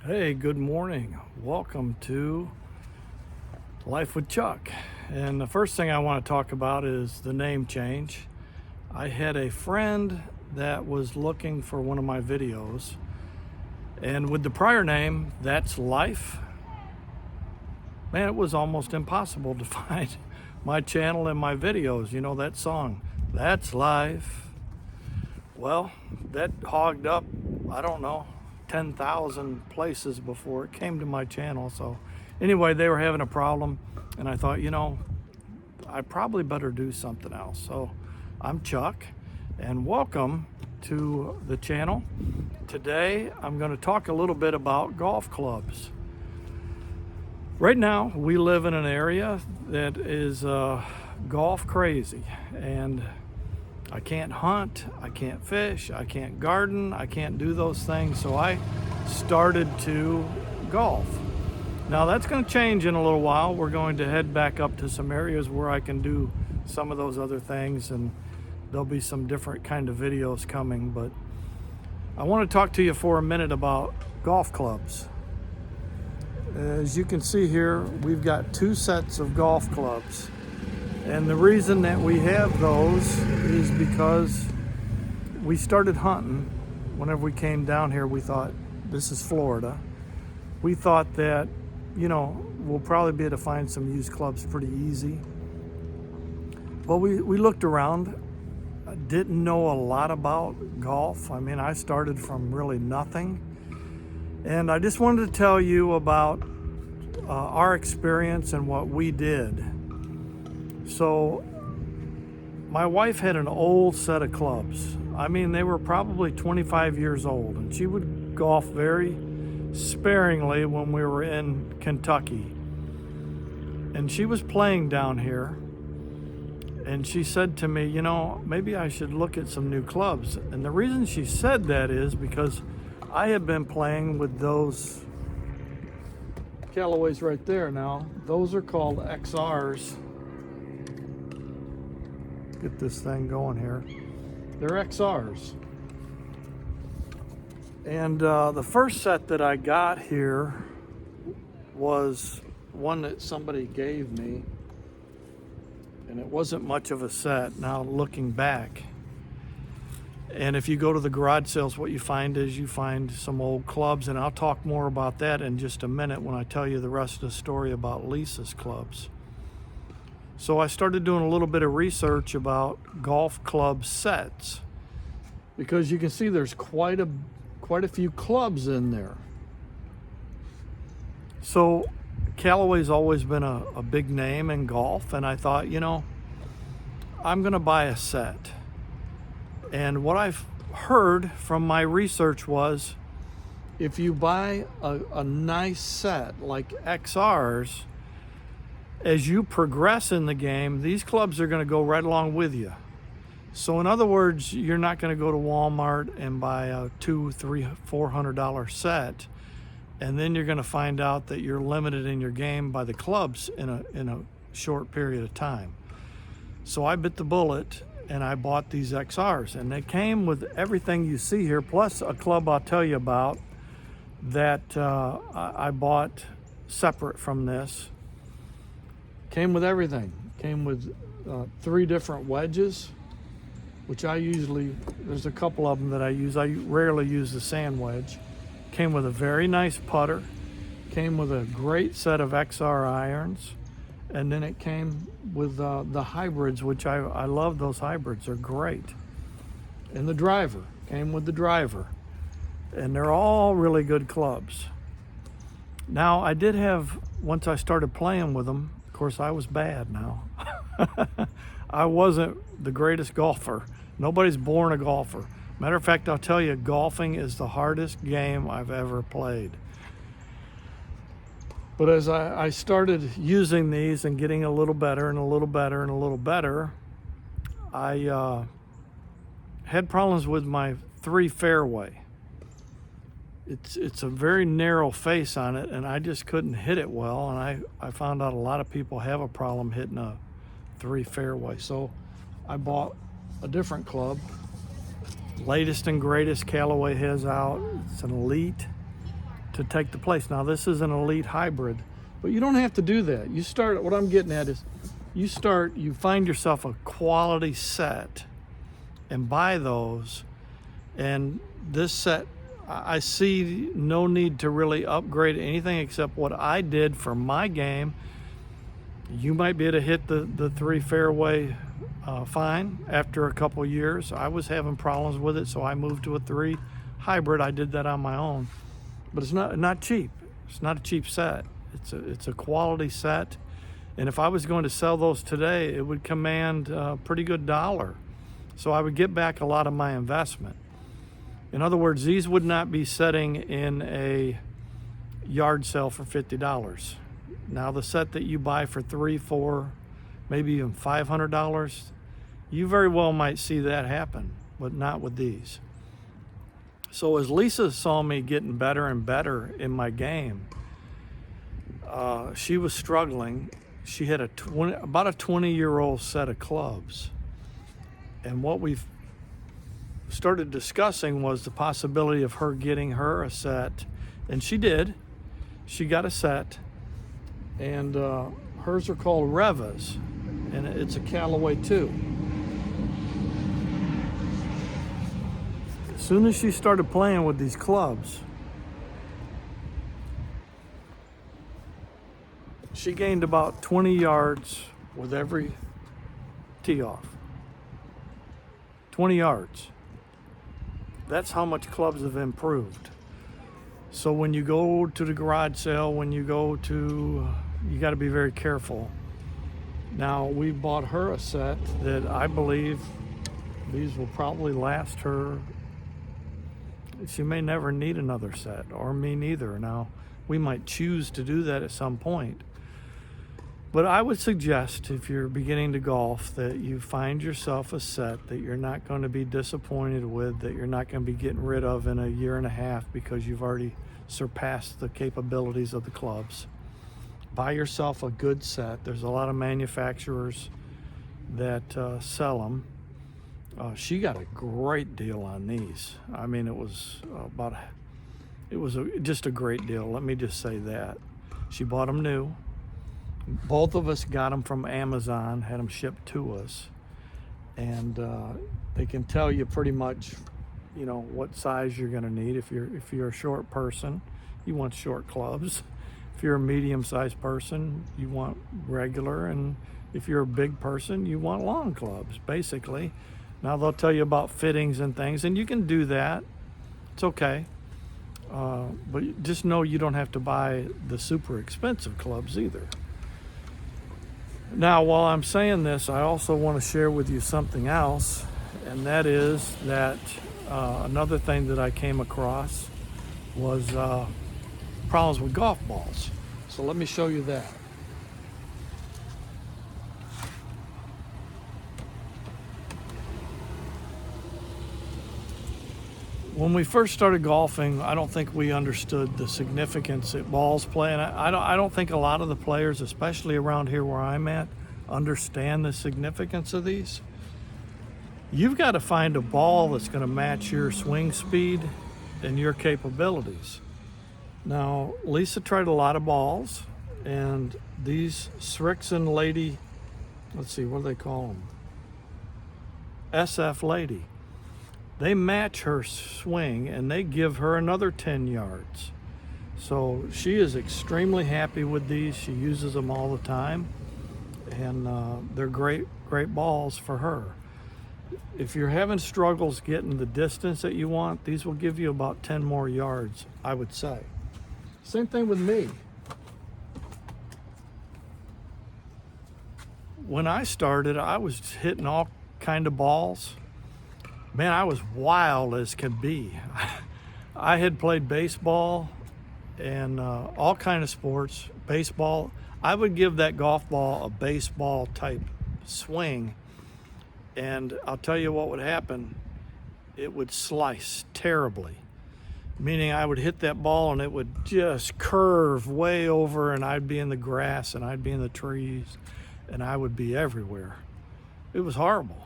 Hey, good morning. Welcome to Life with Chuck. And the first thing I want to talk about is the name change. I had a friend that was looking for one of my videos, and with the prior name, That's Life, man, it was almost impossible to find my channel and my videos. You know that song, That's Life. Well, that hogged up, I don't know, 10,000 places before it came to my channel. So anyway, they were having a problem, and I thought, I probably better do something else. So I'm Chuck, and welcome to the channel. Today I'm going to talk a little bit about golf clubs. Right now we live in an area that is golf crazy, and I can't hunt, I can't fish, I can't garden, I can't do those things, so I started to golf. Now that's going to change in a little while. We're going to head back up to some areas where I can do some of those other things, and there'll be some different kind of videos coming, but I want to talk to you for a minute about golf clubs. As you can see here, we've got two sets of golf clubs. And the reason that we have those is because we started hunting. Whenever we came down here, we thought, this is Florida. We thought that, we'll probably be able to find some used clubs pretty easy. Well, we looked around, didn't know a lot about golf. I mean, I started from really nothing. And I just wanted to tell you about our experience and what we did. So my wife had an old set of clubs. I mean, they were probably 25 years old, and she would golf very sparingly when we were in Kentucky. And she was playing down here, and she said to me, maybe I should look at some new clubs. And the reason she said that is because I had been playing with those Callaways right there. Now, those are called XRs. Get this thing going here. They're XRs. And the first set that I got here was one that somebody gave me, and it wasn't much of a set now looking back. And if you go to the garage sales, what you find is you find some old clubs, and I'll talk more about that in just a minute when I tell you the rest of the story about Lisa's clubs. So I started doing a little bit of research about golf club sets, because you can see there's quite a few clubs in there. So Callaway's always been a big name in golf, and I thought, I'm gonna buy a set. And what I've heard from my research was, if you buy a nice set like XRs, as you progress in the game, these clubs are going to go right along with you. So in other words, you're not going to go to Walmart and buy a $200, $300, $400 set, and then you're going to find out that you're limited in your game by the clubs in a short period of time. So I bit the bullet and I bought these XRs, and they came with everything you see here, plus a club I'll tell you about that I bought separate from this. Came with everything. Came with 3 different wedges, which there's a couple of them that I use. I rarely use the sand wedge. Came with a very nice putter. Came with a great set of XR irons. And then it came with the hybrids, which I love those hybrids. They're great. And the driver. Came with the driver. And they're all really good clubs. Now, I did have, once I started playing with them, of course, I was bad now. I wasn't the greatest golfer. Nobody's born a golfer. Matter of fact, I'll tell you, golfing is the hardest game I've ever played. But as I started using these and getting a little better and a little better and a little better, I had problems with my 3 fairway. It's a very narrow face on it, and I just couldn't hit it well, and I found out a lot of people have a problem hitting a 3 fairway. So I bought a different club. Latest and greatest Callaway has out. It's an Elite to take the place. Now this is an elite hybrid, but you don't have to do that. You start, what I'm getting at is, you find yourself a quality set and buy those. And this set, I see no need to really upgrade anything except what I did for my game. You might be able to hit the 3 fairway fine after a couple years. I was having problems with it, so I moved to a 3 hybrid. I did that on my own, but it's not cheap. It's not a cheap set. It's a quality set, and if I was going to sell those today, it would command a pretty good dollar. So I would get back a lot of my investment. In other words, these would not be setting in a yard sale for $50. Now the set that you buy for $300, $400, maybe even $500, you very well might see that happen, but not with these. So as Lisa saw me getting better and better in my game, she was struggling. She had about a 20-year-old set of clubs. And what we've started discussing was the possibility of her getting her a set. And she did. She got a set. And hers are called Revas. And it's a Callaway too. As soon as she started playing with these clubs, she gained about 20 yards with every tee off. 20 yards. That's how much clubs have improved. So when you go to the garage sale, you got to be very careful. Now, we bought her a set that I believe these will probably last her. She may never need another set, or me neither. Now, we might choose to do that at some point. But I would suggest, if you're beginning to golf, that you find yourself a set that you're not going to be disappointed with, that you're not going to be getting rid of in a year and a half because you've already surpassed the capabilities of the clubs. Buy yourself a good set. There's a lot of manufacturers that sell them. She got a great deal on these. I mean, just a great deal. Let me just say that. She bought them new. Both of us got them from Amazon, had them shipped to us, and they can tell you pretty much, what size you're going to need. If you're a short person, you want short clubs. If you're a medium-sized person, you want regular, and if you're a big person, you want long clubs, basically. Now they'll tell you about fittings and things, and you can do that. It's okay. But just know you don't have to buy the super expensive clubs either. Now, while I'm saying this, I also want to share with you something else, and that is that another thing that I came across was problems with golf balls. So let me show you that. When we first started golfing, I don't think we understood the significance that balls play, and I don't think a lot of the players, especially around here where I'm at, understand the significance of these. You've got to find a ball that's going to match your swing speed and your capabilities. Now, Lisa tried a lot of balls, and these Srixon Lady, let's see, what do they call them? SF Lady. They match her swing, and they give her another 10 yards. So she is extremely happy with these. She uses them all the time, and they're great balls for her. If you're having struggles getting the distance that you want, these will give you about 10 more yards, I would say. Same thing with me. When I started, I was hitting all kind of balls. Man, I was wild as could be. I had played baseball and all kind of sports. Baseball, I would give that golf ball a baseball type swing, and I'll tell you what would happen. It would slice terribly, meaning I would hit that ball and it would just curve way over, and I'd be in the grass and I'd be in the trees and I would be everywhere. It was horrible.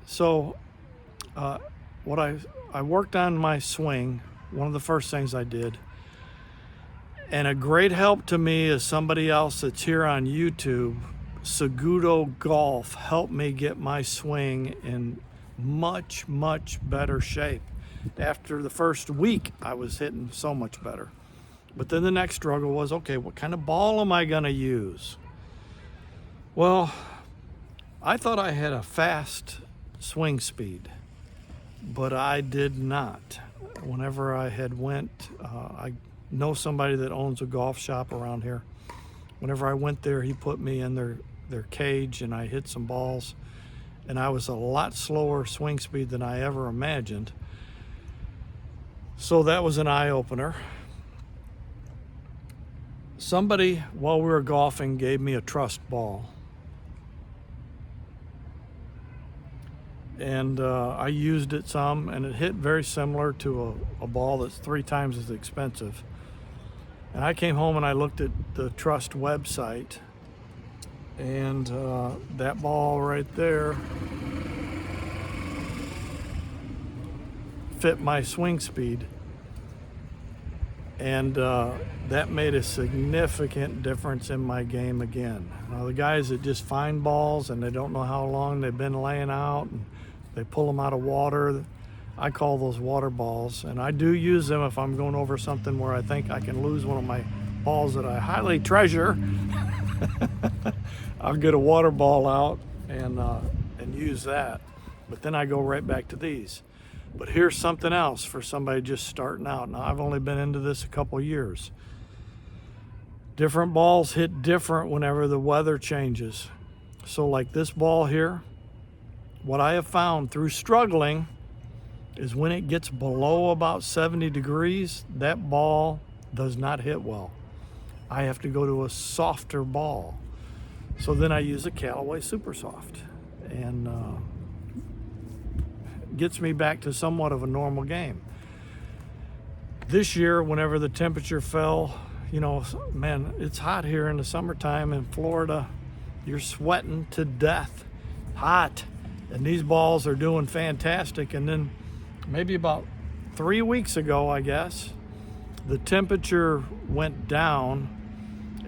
So what I worked on my swing one of the first things I did. And a great help to me is somebody else that's here on YouTube, Segudo Golf, helped me get my swing in much, much better shape. After the first week, I was hitting so much better. But then the next struggle was, okay, what kind of ball am I going to use? Well, I thought I had a fast swing speed, but I did not. Whenever I had went, I know somebody that owns a golf shop around here. Whenever I went there, he put me in their cage and I hit some balls, and I was a lot slower swing speed than I ever imagined. So that was an eye-opener. Somebody, while we were golfing, gave me a trust ball. And I used it some, and it hit very similar to a ball that's 3 times as expensive. And I came home and I looked at the Trust website, and that ball right there fit my swing speed. And that made a significant difference in my game again. Now, the guys that just find balls and they don't know how long they've been laying out and they pull them out of water, I call those water balls. And I do use them if I'm going over something where I think I can lose one of my balls that I highly treasure. I'll get a water ball out and use that. But then I go right back to these. But here's something else for somebody just starting out. Now, I've only been into this a couple years. Different balls hit different whenever the weather changes. So like this ball here, what I have found through struggling is when it gets below about 70 degrees, that ball does not hit well. I have to go to a softer ball. So then I use a Callaway Super Soft, and gets me back to somewhat of a normal game. This year, whenever the temperature fell, you know, man, it's hot here in the summertime in Florida. You're sweating to death, hot, and these balls are doing fantastic. And then maybe about 3 weeks ago, I guess, the temperature went down,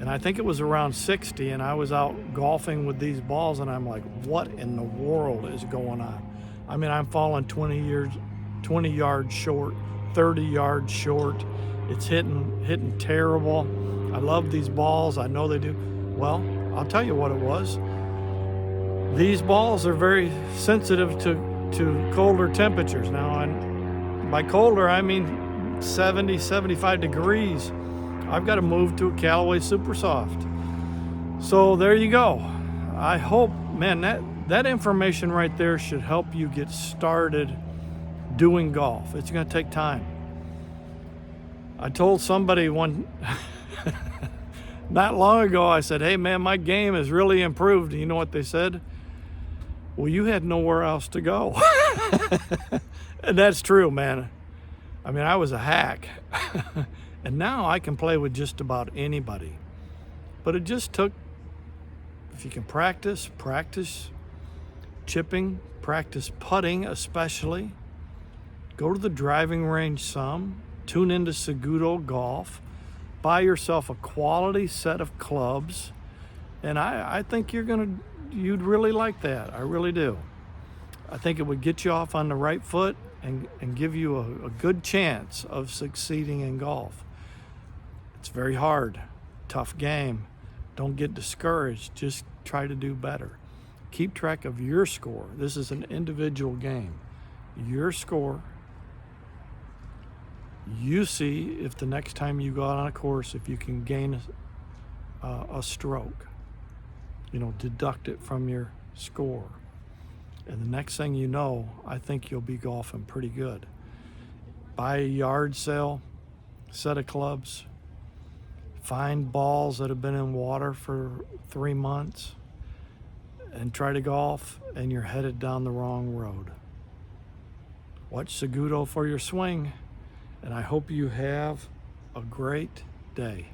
and I think it was around 60, and I was out golfing with these balls, and I'm like, what in the world is going on? I mean, I'm falling 20 yards short, 30 yards short. It's hitting terrible. I love these balls. I know they do. Well, I'll tell you what it was. These balls are very sensitive to colder temperatures. Now, and by colder, I mean 70, 75 degrees. I've got to move to a Callaway Super Soft. So there you go. I hope, man, that information right there should help you get started doing golf. It's going to take time. I told somebody not long ago, I said, hey man, my game has really improved. And you know what they said? Well, you had nowhere else to go. And that's true, man. I mean, I was a hack. And now I can play with just about anybody. But it just took, if you can practice chipping, practice putting especially, go to the driving range some, tune into Segudo Golf, buy yourself a quality set of clubs, and I think you'd really like that. I really do. I think it would get you off on the right foot and give you a good chance of succeeding in golf. It's very hard, tough game. Don't get discouraged, just try to do better. Keep track of your score. This is an individual game. Your score. You see if the next time you go out on a course, if you can gain a stroke. You know, deduct it from your score. And the next thing you know, I think you'll be golfing pretty good. Buy a yard sale, set of clubs, find balls that have been in water for 3 months, and try to golf, and you're headed down the wrong road. Watch Segudo for your swing, and I hope you have a great day.